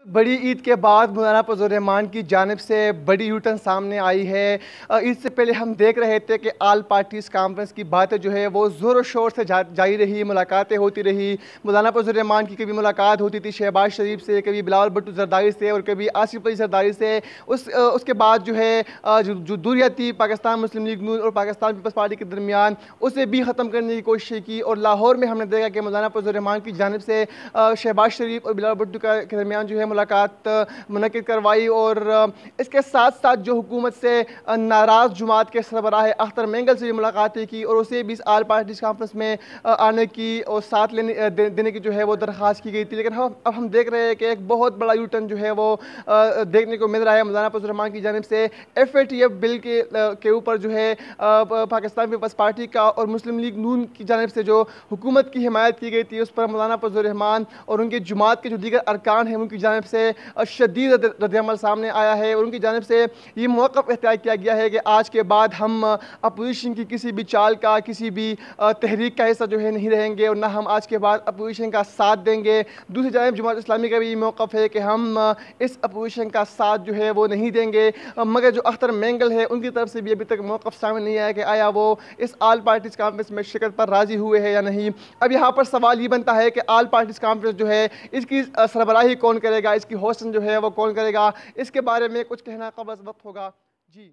بڑی عید کے بعد مولانا فضل الرحمان کی جانب سے بڑی یوٹن سامنے آئی ہے۔ عید سے پہلے ہم دیکھ رہے تھے کہ آل پارٹیز کانفرنس کی باتیں جو ہے وہ زور و شور سے جاری رہی، ملاقاتیں ہوتی رہی۔ مولانا فضل الرحمان کی کبھی ملاقات ہوتی تھی شہباز شریف سے، کبھی بلاول بھٹو زرداری سے اور کبھی آصف علی زرداری سے۔ اس کے بعد جو ہے جو دوریت تھی پاکستان مسلم لیگ نون اور پاکستان پیپلز پارٹی کے درمیان، اسے بھی ختم کرنے کی کوشش کی، اور لاہور میں ہم نے دیکھا کہ مولانا فضل الرحمان کی جانب سے شہباز شریف اور بلاول بھٹو کے درمیان جو ہے ملاقات منعقد کروائی، اور اس کے ساتھ ساتھ جو حکومت سے ناراض جماعت کے سربراہ اختر مینگل سے ملاقاتیں کی اور اسے بھی اس آل پارٹیز کانفرنس میں آنے کی اور ساتھ دینے کی جو ہے وہ درخواست کی گئی تھی۔ لیکن اب ہم دیکھ رہے ہیں کہ ایک بہت بڑا یوٹن جو ہے وہ دیکھنے کو مل رہا ہے مولانا فضل الرحمان کی جانب سے۔ FATF بل کے اوپر جو ہے پاکستان پیپلز پارٹی کا اور مسلم لیگ نون کی جانب سے جو حکومت کی حمایت کی گئی تھی، اس پر مولانا فضل الرحمان اور ان کے جماعت کے جو دیگر ارکان ہیں ان کی جانب سے شدید رد عمل سامنے آیا ہے، اور ان کی جانب سے یہ موقف اختیار کیا گیا ہے کہ آج کے بعد ہم اپوزیشن کی کسی بھی چال کا، کسی بھی تحریک کا حصہ جو ہے نہیں رہیں گے، اور نہ ہم آج کے بعد اپوزیشن کا ساتھ دیں گے۔ دوسری جانب جماعت اسلامی کا بھی یہ موقف ہے کہ ہم اس اپوزیشن کا ساتھ جو ہے وہ نہیں دیں گے، مگر جو اختر مینگل ہے ان کی طرف سے بھی ابھی تک موقف سامنے نہیں آیا کہ آیا وہ اس آل پارٹیز کانفرنس میں شرکت پر راضی ہوئے ہیں یا نہیں۔ اب یہاں پر سوال یہ بنتا ہے کہ آل پارٹیز کانفرنس جو ہے اس کی سربراہی کون کرے گا، اس کی ہوسٹ جو ہے وہ کون کرے گا، اس کے بارے میں کچھ کہنا قبل از وقت ہوگا۔ جی